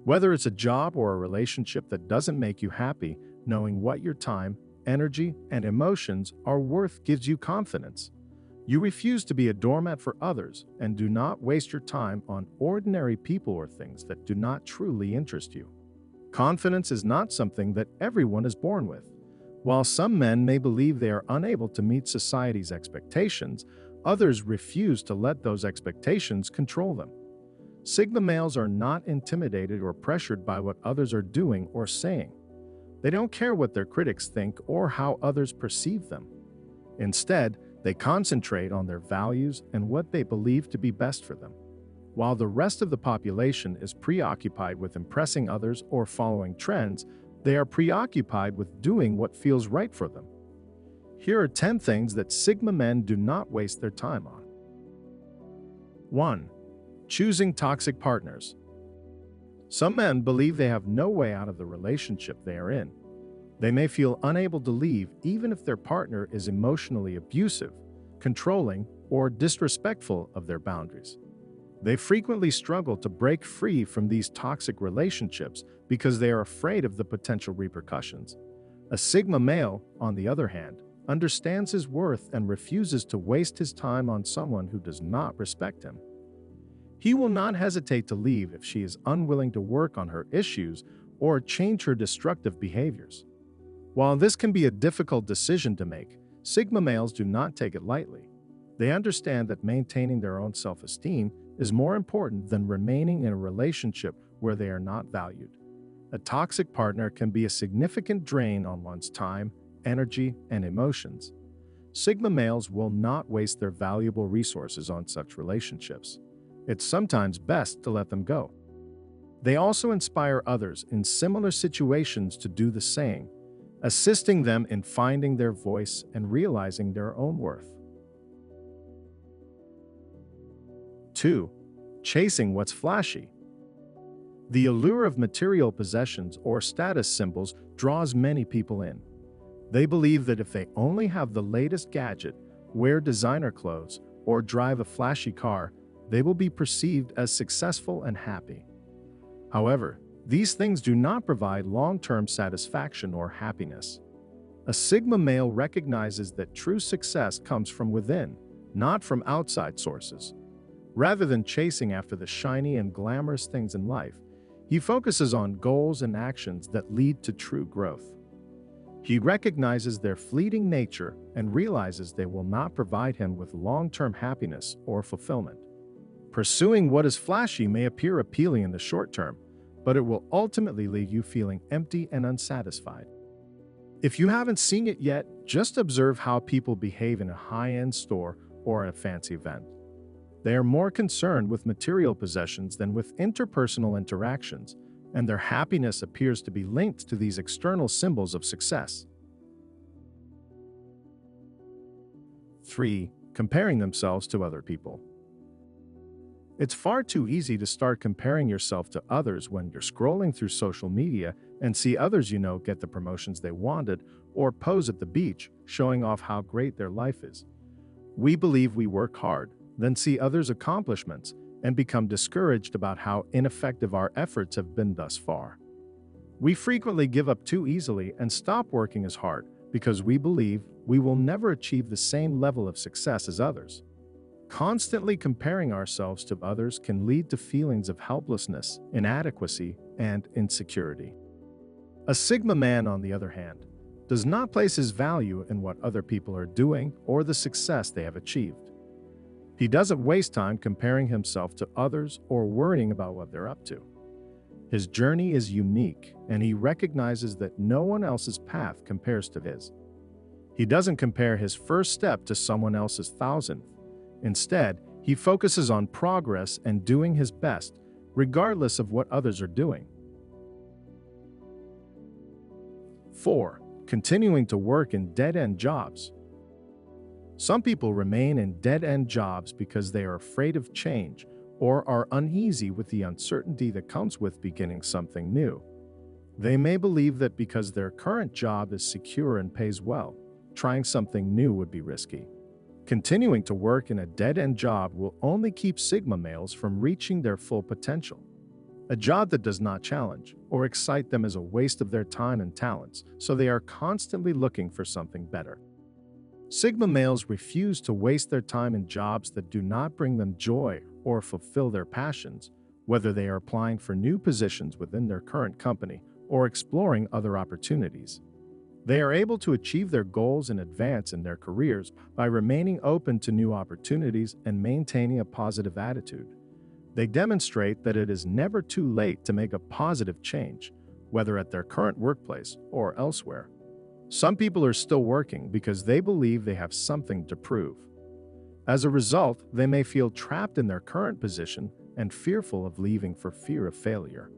Whether it's a job or a relationship that doesn't make you happy, knowing what your time, energy, and emotions are worth gives you confidence. You refuse to be a doormat for others and do not waste your time on ordinary people or things that do not truly interest you. Confidence is not something that everyone is born with. While some men may believe they are unable to meet society's expectations, others refuse to let those expectations control them. Sigma males are not intimidated or pressured by what others are doing or saying. They don't care what their critics think or how others perceive them. Instead, they concentrate on their values and what they believe to be best for them. While the rest of the population is preoccupied with impressing others or following trends, they are preoccupied with doing what feels right for them. Here are 10 things that Sigma men do not waste their time on. 1. Choosing toxic partners. Some men believe they have no way out of the relationship they are in. They may feel unable to leave even if their partner is emotionally abusive, controlling, or disrespectful of their boundaries. They frequently struggle to break free from these toxic relationships because they are afraid of the potential repercussions. A Sigma male, on the other hand, understands his worth and refuses to waste his time on someone who does not respect him. He will not hesitate to leave if she is unwilling to work on her issues or change her destructive behaviors. While this can be a difficult decision to make, Sigma males do not take it lightly. They understand that maintaining their own self-esteem is more important than remaining in a relationship where they are not valued. A toxic partner can be a significant drain on one's time, energy, and emotions. Sigma males will not waste their valuable resources on such relationships. It's sometimes best to let them go. They also inspire others in similar situations to do the same, assisting them in finding their voice and realizing their own worth. 2. Chasing what's flashy. The allure of material possessions or status symbols draws many people in. They believe that if they only have the latest gadget, wear designer clothes, or drive a flashy car, they will be perceived as successful and happy. However, these things do not provide long-term satisfaction or happiness. A Sigma male recognizes that true success comes from within, not from outside sources. Rather than chasing after the shiny and glamorous things in life, he focuses on goals and actions that lead to true growth. He recognizes their fleeting nature and realizes they will not provide him with long-term happiness or fulfillment. Pursuing what is flashy may appear appealing in the short term, but it will ultimately leave you feeling empty and unsatisfied. If you haven't seen it yet, just observe how people behave in a high-end store or at a fancy event. They are more concerned with material possessions than with interpersonal interactions, and their happiness appears to be linked to these external symbols of success. 3. Comparing themselves to other people. It's far too easy to start comparing yourself to others when you're scrolling through social media and see others you know get the promotions they wanted or pose at the beach, showing off how great their life is. We believe we work hard, then see others' accomplishments, and become discouraged about how ineffective our efforts have been thus far. We frequently give up too easily and stop working as hard because we believe we will never achieve the same level of success as others. Constantly comparing ourselves to others can lead to feelings of helplessness, inadequacy, and insecurity. A Sigma man, on the other hand, does not place his value in what other people are doing or the success they have achieved. He doesn't waste time comparing himself to others or worrying about what they're up to. His journey is unique, and he recognizes that no one else's path compares to his. He doesn't compare his first step to someone else's thousandth. Instead, he focuses on progress and doing his best, regardless of what others are doing. 4. Continuing to work in dead-end jobs. Some people remain in dead-end jobs because they are afraid of change or are uneasy with the uncertainty that comes with beginning something new. They may believe that because their current job is secure and pays well, trying something new would be risky. Continuing to work in a dead-end job will only keep Sigma males from reaching their full potential. A job that does not challenge or excite them is a waste of their time and talents, so they are constantly looking for something better. Sigma males refuse to waste their time in jobs that do not bring them joy or fulfill their passions, whether they are applying for new positions within their current company or exploring other opportunities. They are able to achieve their goals and advance in their careers by remaining open to new opportunities and maintaining a positive attitude. They demonstrate that it is never too late to make a positive change, whether at their current workplace or elsewhere. Some people are still working because they believe they have something to prove. As a result, they may feel trapped in their current position and fearful of leaving for fear of failure.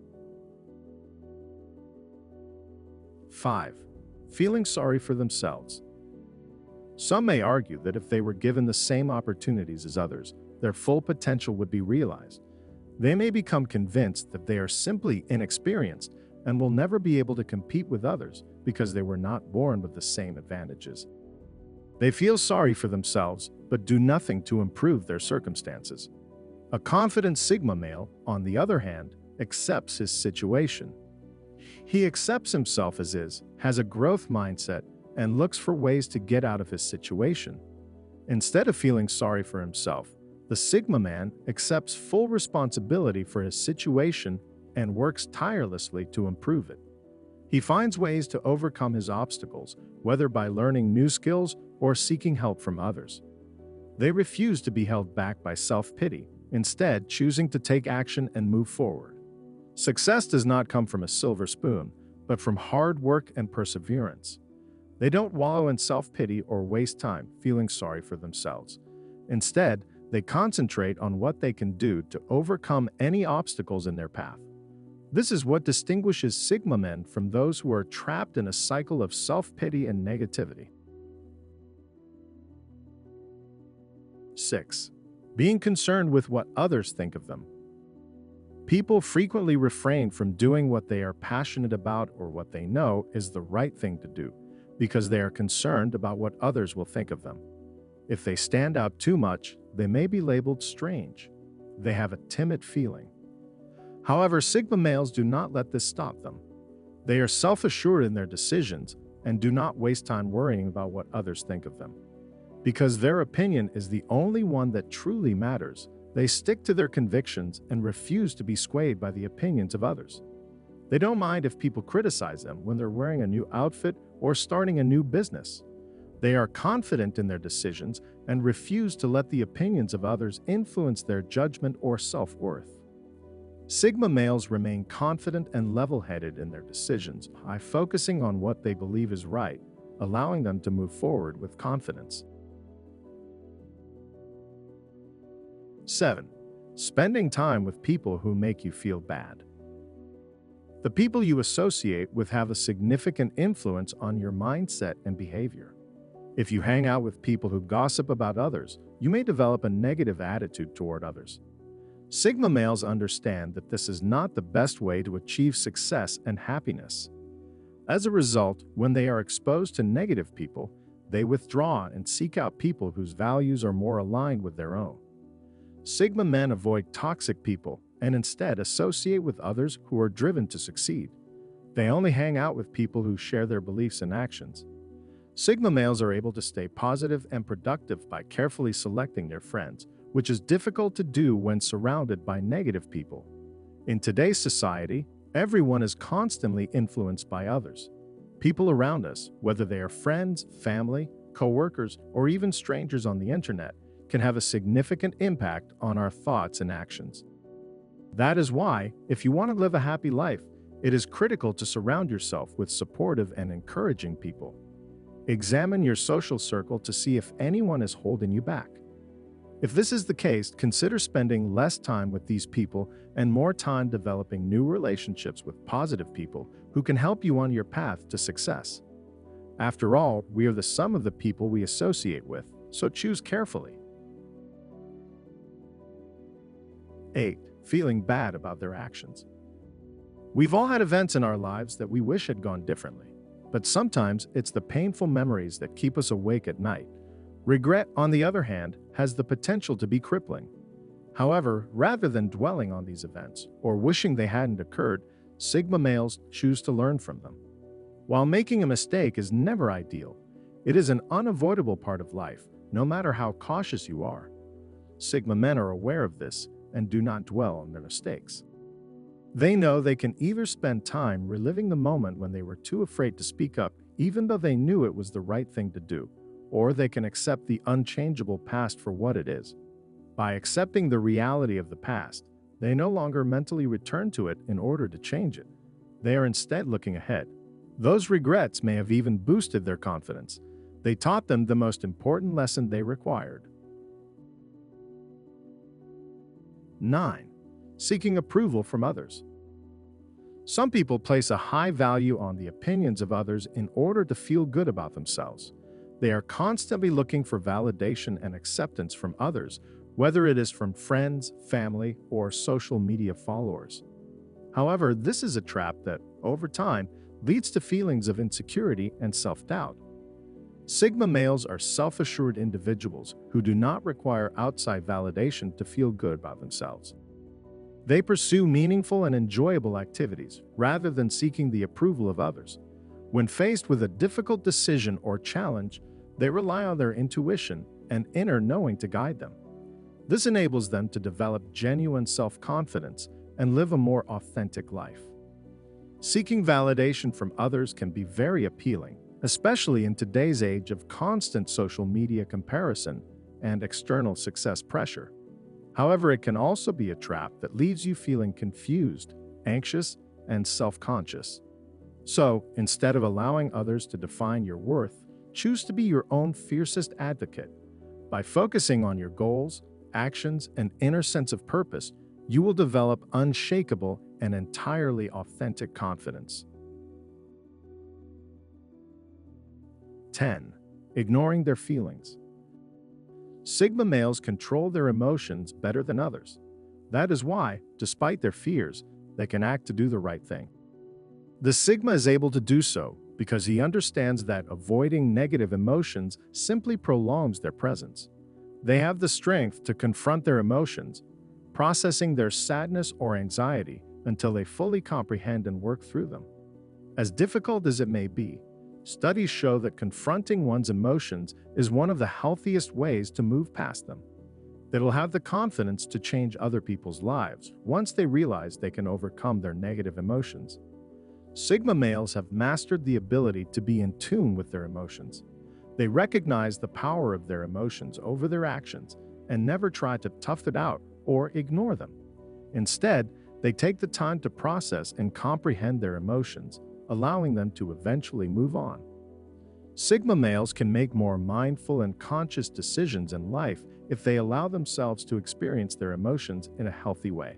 5. Feeling sorry for themselves. Some may argue that if they were given the same opportunities as others, their full potential would be realized. They may become convinced that they are simply inexperienced and will never be able to compete with others because they were not born with the same advantages. They feel sorry for themselves, but do nothing to improve their circumstances. A confident Sigma male, on the other hand, accepts his situation. He accepts himself as is, has a growth mindset, and looks for ways to get out of his situation. Instead of feeling sorry for himself, the Sigma man accepts full responsibility for his situation and works tirelessly to improve it. He finds ways to overcome his obstacles, whether by learning new skills or seeking help from others. They refuse to be held back by self-pity, instead choosing to take action and move forward. Success does not come from a silver spoon, but from hard work and perseverance. They don't wallow in self-pity or waste time feeling sorry for themselves. Instead, they concentrate on what they can do to overcome any obstacles in their path. This is what distinguishes Sigma men from those who are trapped in a cycle of self-pity and negativity. 6. Being concerned with what others think of them. People frequently refrain from doing what they are passionate about or what they know is the right thing to do, because they are concerned about what others will think of them. If they stand out too much, they may be labeled strange. They have a timid feeling. However, Sigma males do not let this stop them. They are self-assured in their decisions and do not waste time worrying about what others think of them. Because their opinion is the only one that truly matters, they stick to their convictions and refuse to be swayed by the opinions of others. They don't mind if people criticize them when they're wearing a new outfit or starting a new business. They are confident in their decisions and refuse to let the opinions of others influence their judgment or self-worth. Sigma males remain confident and level-headed in their decisions by focusing on what they believe is right, allowing them to move forward with confidence. 7. Spending time with people who make you feel bad. The people you associate with have a significant influence on your mindset and behavior. If you hang out with people who gossip about others, you may develop a negative attitude toward others. Sigma males understand that this is not the best way to achieve success and happiness. As a result, when they are exposed to negative people, they withdraw and seek out people whose values are more aligned with their own. Sigma men avoid toxic people and instead associate with others who are driven to succeed. They only hang out with people who share their beliefs and actions. Sigma males are able to stay positive and productive by carefully selecting their friends, which is difficult to do when surrounded by negative people. In today's society, everyone is constantly influenced by others. People around us, whether they are friends, family, co-workers, or even strangers on the internet, can have a significant impact on our thoughts and actions. That is why, if you want to live a happy life, it is critical to surround yourself with supportive and encouraging people. Examine your social circle to see if anyone is holding you back. If this is the case, consider spending less time with these people and more time developing new relationships with positive people who can help you on your path to success. After all, we are the sum of the people we associate with, so choose carefully. 8. Feeling bad about their actions. We've all had events in our lives that we wish had gone differently, but sometimes it's the painful memories that keep us awake at night. Regret, on the other hand, has the potential to be crippling. However, rather than dwelling on these events or wishing they hadn't occurred, Sigma males choose to learn from them. While making a mistake is never ideal, it is an unavoidable part of life, no matter how cautious you are. Sigma men are aware of this and do not dwell on their mistakes. They know they can either spend time reliving the moment when they were too afraid to speak up, even though they knew it was the right thing to do, or they can accept the unchangeable past for what it is. By accepting the reality of the past, they no longer mentally return to it in order to change it. They are instead looking ahead. Those regrets may have even boosted their confidence. They taught them the most important lesson they required. 9. Seeking approval from others. Some people place a high value on the opinions of others in order to feel good about themselves. They are constantly looking for validation and acceptance from others, whether it is from friends, family, or social media followers. However, this is a trap that, over time, leads to feelings of insecurity and self-doubt. Sigma males are self-assured individuals who do not require outside validation to feel good about themselves. They pursue meaningful and enjoyable activities rather than seeking the approval of others. When faced with a difficult decision or challenge, they rely on their intuition and inner knowing to guide them. This enables them to develop genuine self-confidence and live a more authentic life. Seeking validation from others can be very appealing, especially in today's age of constant social media comparison and external success pressure. However, it can also be a trap that leaves you feeling confused, anxious, and self-conscious. So, instead of allowing others to define your worth, choose to be your own fiercest advocate. By focusing on your goals, actions, and inner sense of purpose, you will develop unshakable and entirely authentic confidence. 10. Ignoring their feelings. Sigma males control their emotions better than others. That is why, despite their fears, they can act to do the right thing. The Sigma is able to do so because he understands that avoiding negative emotions simply prolongs their presence. They have the strength to confront their emotions, processing their sadness or anxiety until they fully comprehend and work through them. As difficult as it may be, studies show that confronting one's emotions is one of the healthiest ways to move past them. They'll have the confidence to change other people's lives once they realize they can overcome their negative emotions. Sigma males have mastered the ability to be in tune with their emotions. They recognize the power of their emotions over their actions and never try to tough it out or ignore them. Instead, they take the time to process and comprehend their emotions, allowing them to eventually move on. Sigma males can make more mindful and conscious decisions in life if they allow themselves to experience their emotions in a healthy way.